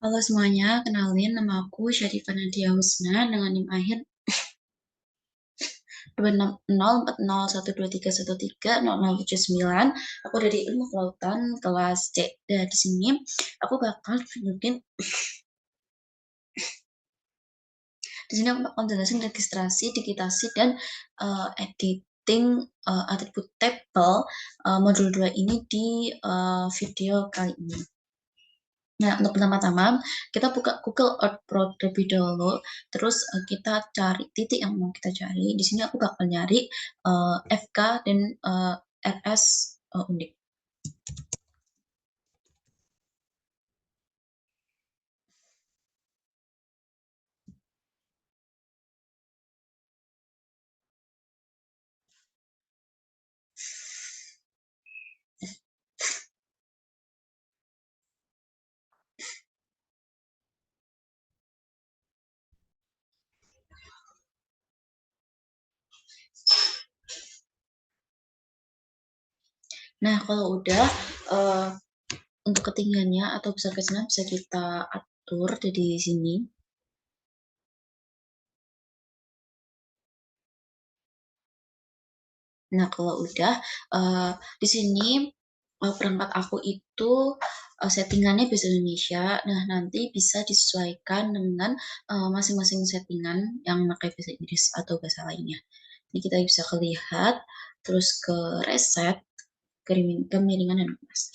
Halo semuanya, kenalin nama aku Syarifah Nadia Husna dengan NIM akhir 2604013130079. Aku dari Ilmu Kelautan kelas C. Dan di sini aku bakal tunjukin aku bakal jelasin registrasi, digitasi dan editing atribut table modul 2 ini di video kali ini. Nah, untuk pertama-tama, kita buka Google Earth Pro terlebih dahulu, terus kita cari titik yang mau kita cari. Di sini aku bakal nyari FK dan RS Undip. Nah, kalau udah untuk ketinggiannya atau besar kecilnya bisa kita atur di sini. Nah, kalau udah di sini perangkat aku itu settingannya bahasa Indonesia. Nah, nanti bisa disesuaikan dengan masing-masing settingan yang pakai bahasa Inggris atau bahasa lainnya. Ini kita bisa lihat, terus ke reset, kemiringan dan luas.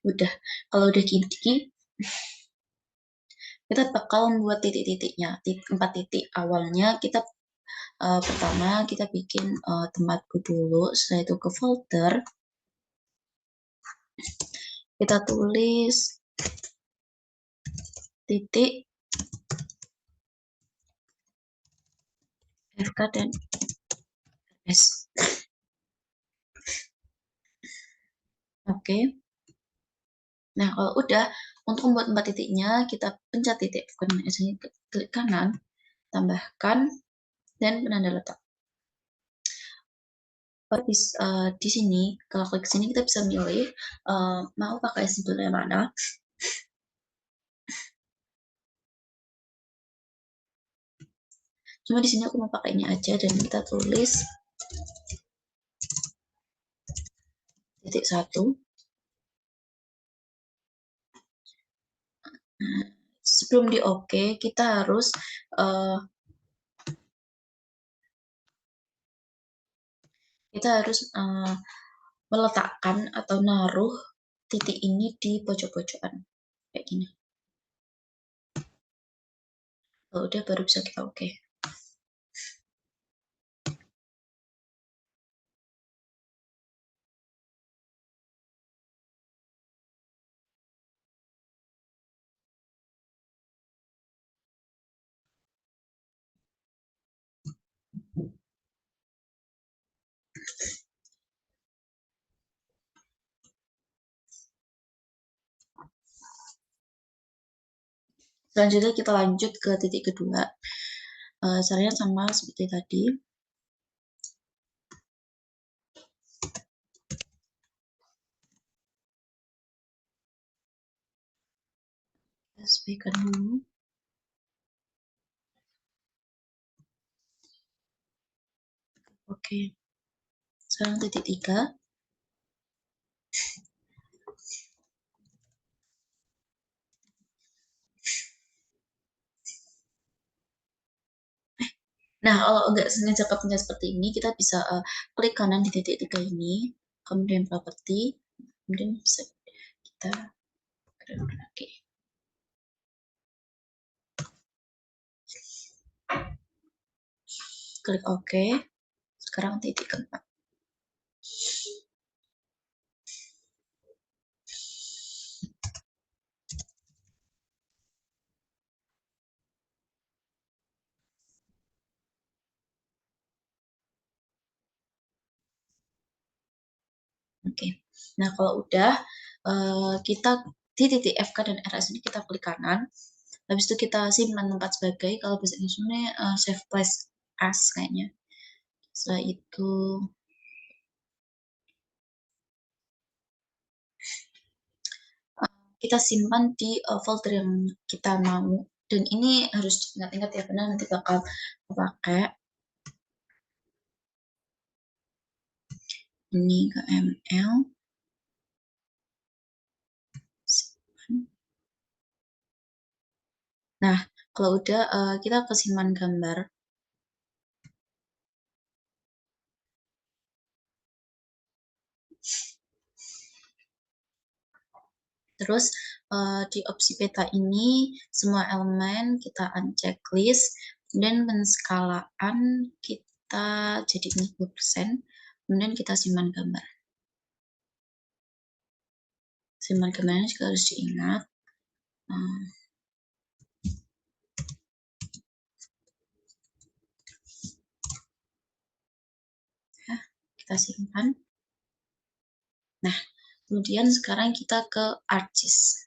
Udah, kalau udah gini, kita bakal membuat titik-titiknya. 4 titik awalnya kita pertama kita bikin tempatku dulu, setelah itu ke folder, kita tulis titik FK dan S. Oke. Nah, kalau udah, untuk membuat 4 titiknya, kita pencet titik FK dan S ini, klik kanan, tambahkan, dan penanda letak. Di sini, kalau klik sini kita bisa milih mau pakai simbol yang mana. Cuma di sini aku mau pakai ini aja dan kita tulis titik 1. Nah, sebelum di oke, kita harus meletakkan atau naruh titik ini di pojok-pojokan kayak gini. Kalau udah baru bisa kita oke. Selanjutnya kita lanjut ke titik kedua. Caranya sama seperti tadi. Kita sesuaikan dulu. Oke. Sekarang titik 3. Nah, kalau nggak sengaja kepencet seperti ini, kita bisa klik kanan di titik 3 ini, kemudian properti, kemudian bisa kita gerakkan lagi. Klik OK. Sekarang titik keempat. Oke. Nah, kalau udah kita di titik FK dan RS ini kita klik kanan. Habis itu kita simpan tempat sebagai, kalau bahasa Inggrisnya save place as kayaknya. Setelah itu kita simpan di folder yang kita mau. Dan ini harus ingat-ingat ya, karena nanti bakal pakai. Ini ke ML. Nah, kalau udah kita ke simpan gambar. Terus di opsi peta ini semua elemen kita uncheck list, dan penskalaan kita jadi 60%, kemudian kita simpan gambar. Simpan gambarnya juga harus diingat. Ya, kita simpan. Nah, kemudian sekarang kita ke ArcGIS.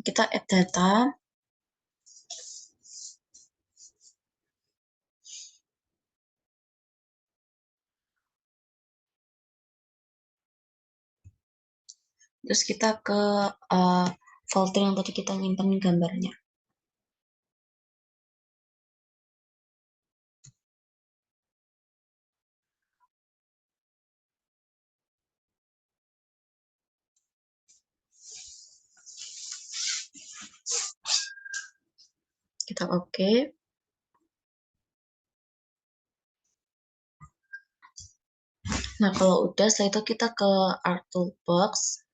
Kita add data. Terus kita ke folder yang tadi kita nyimpen gambarnya. Kita oke. Nah, kalau udah, setelah itu kita ke Art Toolbox.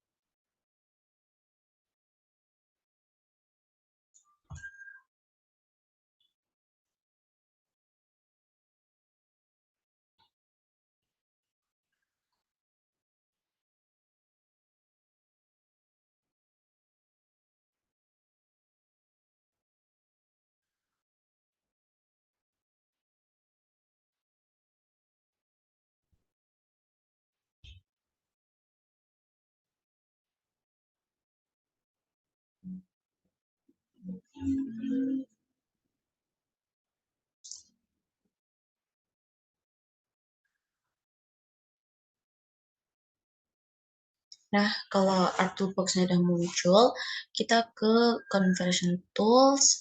Nah, kalau Art Toolbox-nya udah muncul, kita ke Conversion Tools,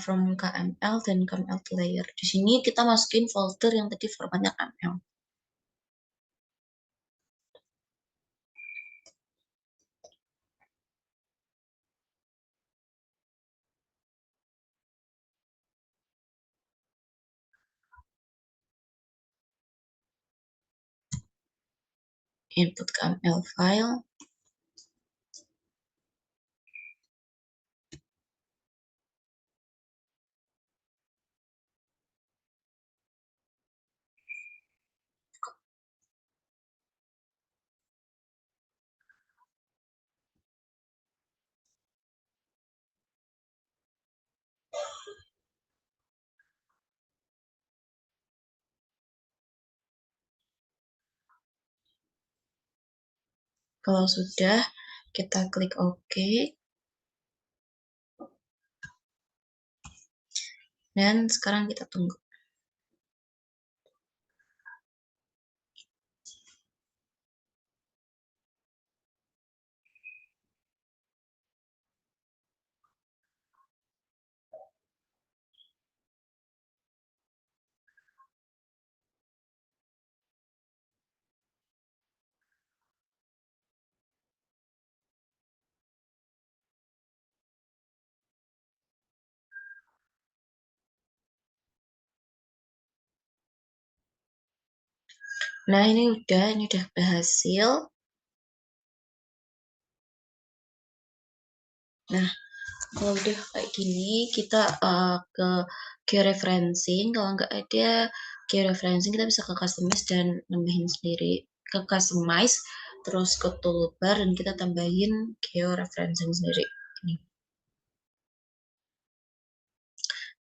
from KML dan KML to Layer. Di sini kita masukin folder yang tadi formatnya KML. Input KML file. Kalau sudah, kita klik OK. Dan sekarang kita tunggu. Nah, ini udah berhasil. Nah, kalau udah kayak gini, kita ke georeferencing. Kalau nggak ada georeferencing, kita bisa ke customize dan nambahin sendiri. Ke customize, terus ke toolbar, dan kita tambahin georeferencing sendiri. Ini.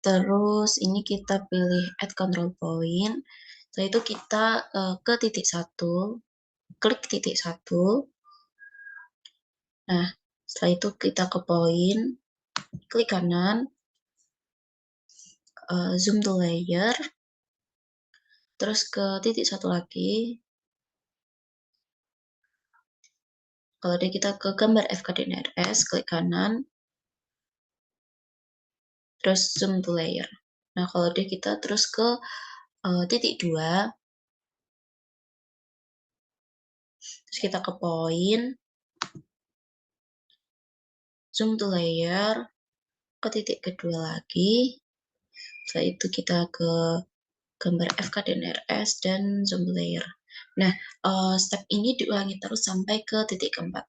Terus ini kita pilih add control point. Setelah itu kita ke titik 1, klik titik 1. Nah, setelah itu kita ke poin. klik kanan, zoom to layer, terus ke titik satu lagi. Kalau dia kita ke gambar FKDNRS, klik kanan, terus zoom to layer. Nah, kalau dia kita terus ke titik 2, terus kita ke poin, zoom to layer, ke titik kedua lagi, setelah itu kita ke gambar FKDNRS dan zoom to layer. Nah, step ini diulangi terus sampai ke titik keempat.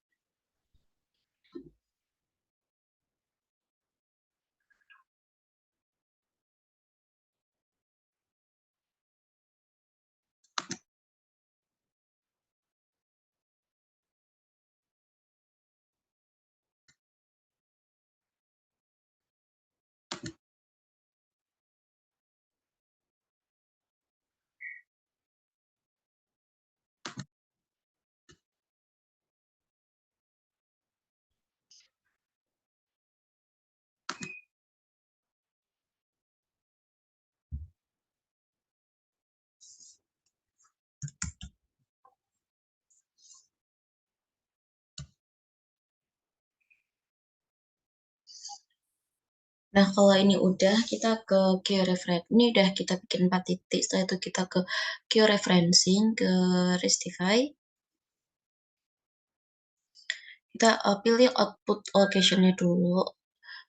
Nah, kalau ini udah, kita ke georeference. Ini udah kita bikin 4 titik. Setelah itu kita ke georeferencing, ke Restify. Kita pilih output location-nya dulu.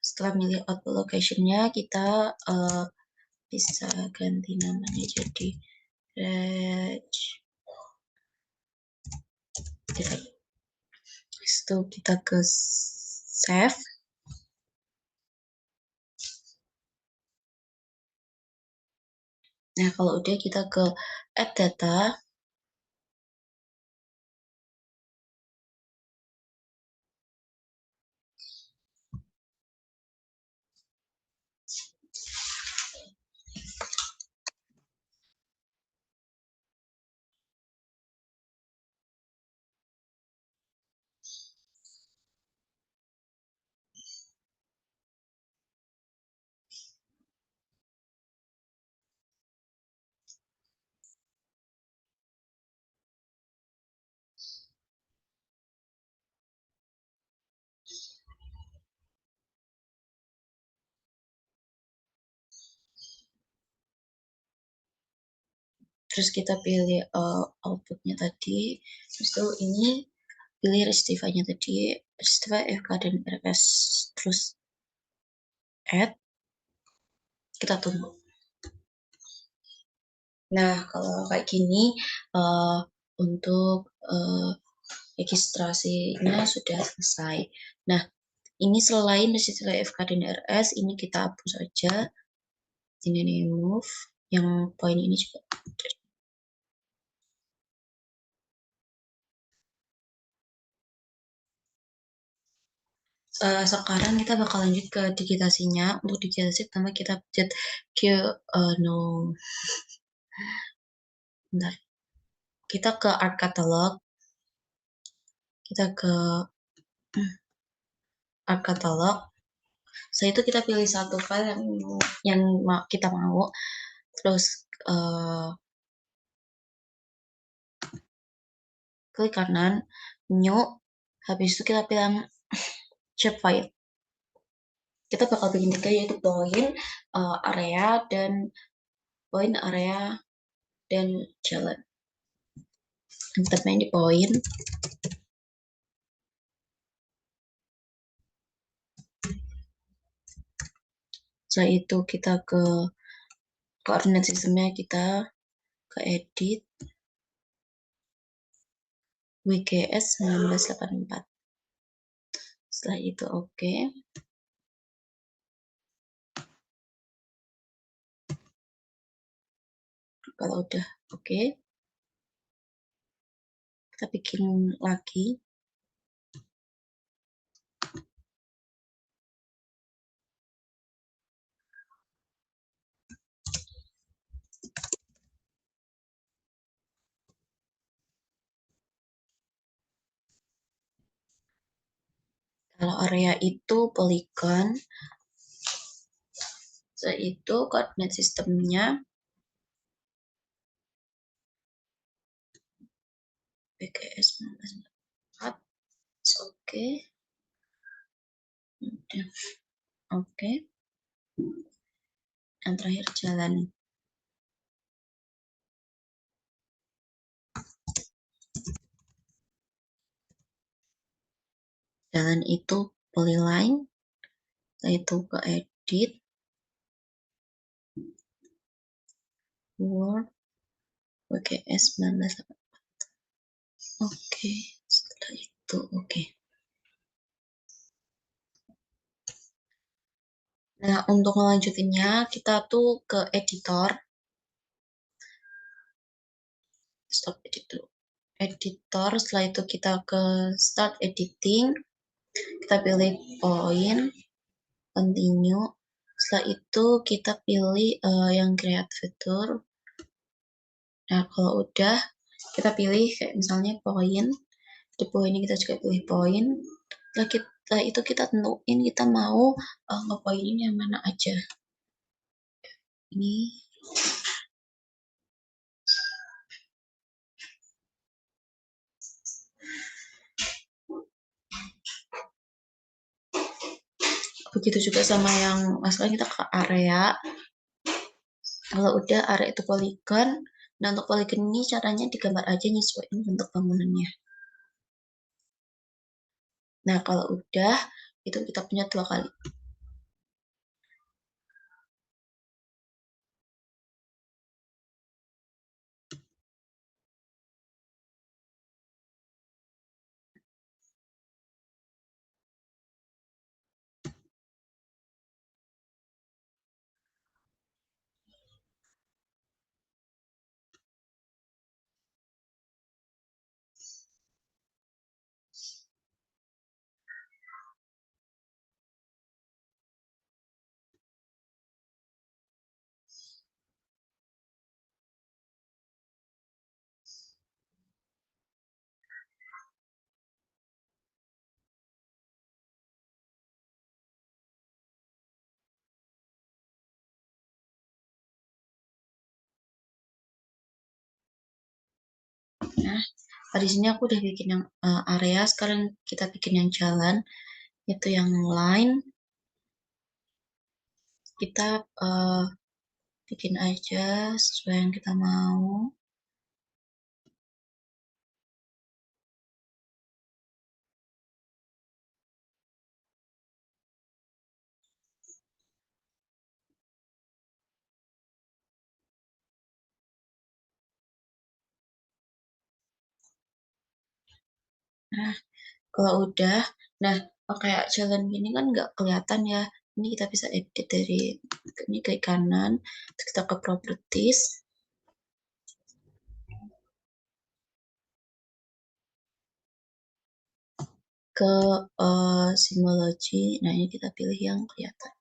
Setelah milih output location-nya, kita bisa ganti namanya jadi reg. Itu kita ke save. Nah, kalau udah kita ke add data. Terus kita pilih outputnya tadi. Terus itu ini pilih Restify-nya tadi, Restify FK dan RS. Terus add, kita tunggu. Nah, kalau kayak gini untuk registrasinya sudah selesai. Nah, ini selain Restify FK dan RS, ini kita hapus saja. Ini remove, yang poin ini juga. Sekarang kita bakal lanjut ke digitasinya. Untuk digitasi pertama kita pencet ke no, bentar. Kita ke art catalog. Kita ke art catalog. Setelah itu kita pilih satu file yang kita mau. Terus klik kanan, new. Habis itu kita pilih shape file. Kita bakal bikin 3, yaitu poin, area, dan poin, area, dan jalan. Kita main di poin. Setelah itu kita ke koordinat sistemnya, kita ke edit WGS 1984. Setelah itu oke. Kalau udah oke, kita bikin lagi. Kalau area itu polygon, itu koordinat sistemnya PGS 1944. Oke. Udah. Oke. Yang terakhir jalan. Jalan itu polyline, setelah itu ke edit, Word, WGS 1944. Oke, setelah itu oke. Nah, untuk ngelanjutinnya, kita tuh ke editor. Stop edit dulu. Editor, setelah itu kita ke start editing. Kita pilih point, continue. Setelah itu kita pilih yang create feature. Nah, kalau udah, kita pilih kayak misalnya point. Di point ini kita juga pilih point. Setelah itu kita tentuin kita mau ngepointin yang mana aja. Ini begitu juga sama yang masalah kita ke area. Kalau udah area itu polygon, nah untuk polygon ini caranya digambar aja nyesuaiin bentuk bangunannya. Nah kalau udah, itu kita punya 2 kali. Nah, di sini aku udah bikin yang area, sekarang kita bikin yang jalan, itu yang line. Kita bikin aja sesuai yang kita mau. Nah, kalau udah, nah kayak jalan gini kan nggak kelihatan ya. Ini kita bisa edit dari ini ke kanan, terus kita ke properties, ke symbology. Nah ini kita pilih yang kelihatan.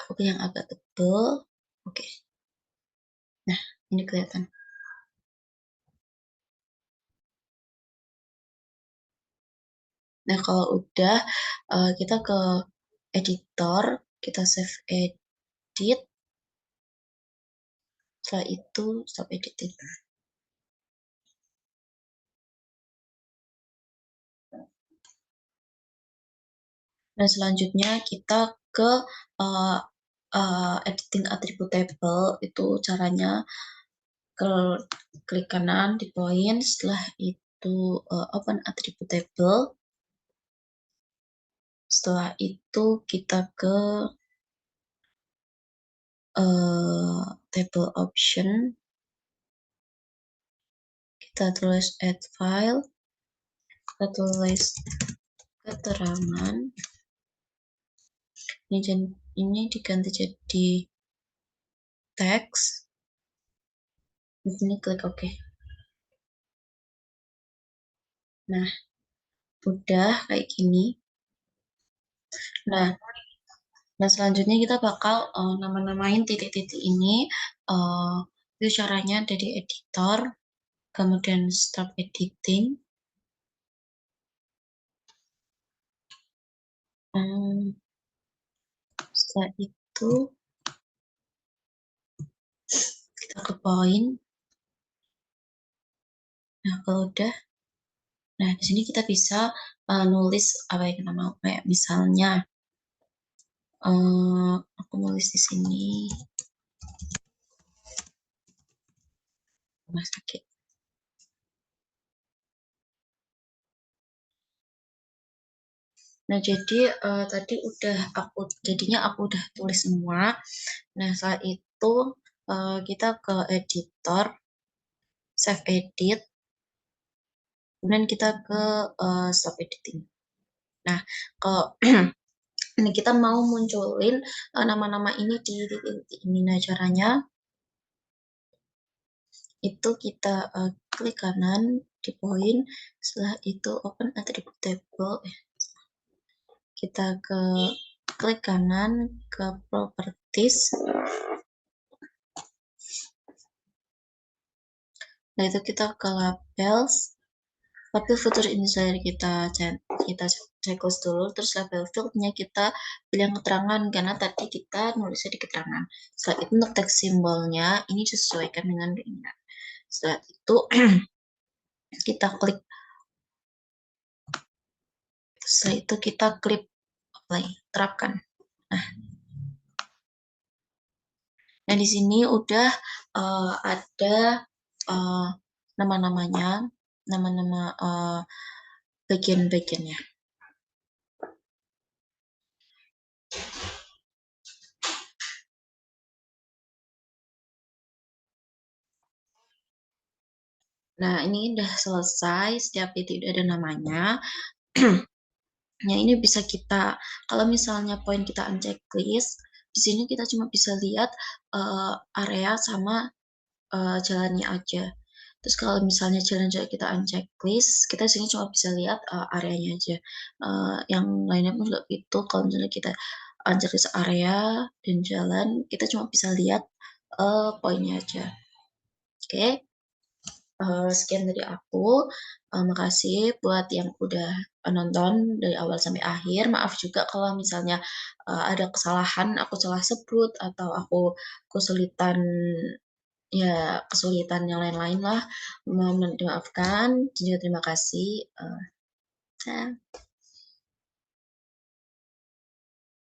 Aku pilih yang agak tebal. Oke. Nah ini kelihatan. Nah kalau udah, kita ke editor, kita save edit. Setelah itu stop editing. Nah, selanjutnya kita ke uh, editing attribute table. Itu caranya ke klik kanan di point, setelah itu open attribute table. Setelah itu kita ke table option. Kita tulis add file. Kita tulis keterangan. Ini diganti jadi teks. Di sini klik OK. Nah, udah kayak gini. Nah, selanjutnya kita bakal nama-namain titik-titik ini. Itu caranya dari editor, kemudian start editing. Setelah itu kita ke poin. Nah, kalau udah, nah di sini kita bisa nulis apa yang kita mau. Kayak misalnya, aku nulis di sini rumah sakit. Nah, jadi tadi jadinya aku udah tulis semua. Nah, setelah itu kita ke editor, save edit, kemudian kita ke stop editing. Nah, kalau ini kita mau munculin nama-nama ini di titik ini. Nah, caranya itu kita klik kanan di poin, setelah itu open attribute table, kita klik kanan ke properties. Nah, itu kita ke labels, label future insider kita checklist dulu, terus label fieldnya kita pilih yang keterangan karena tadi kita nulisnya di keterangan. Setelah itu untuk teks simbolnya ini disesuaikan dengan keinginan. Setelah itu kita klik, setelah itu kita klik apply, terapkan. Nah, di sini udah ada nama-namanya, nama-nama bagian-bagiannya. Nah, ini udah selesai, setiap titik udah ada namanya. Nah, ini bisa kita, kalau misalnya poin kita unchecklist, di sini kita cuma bisa lihat area sama jalannya aja. Terus kalau misalnya jalan-jalan kita unchecklist, kita sini cuma bisa lihat areanya aja. Yang lainnya pun juga itu, kalau misalnya kita unchecklist area dan jalan, kita cuma bisa lihat poinnya aja. Oke, sekian dari aku. Makasih buat yang udah nonton dari awal sampai akhir. Maaf juga kalau misalnya ada kesalahan, aku salah sebut atau aku kesulitan, ya kesulitan yang lain-lain lah. Mohon dimaafkan. Juga terima kasih.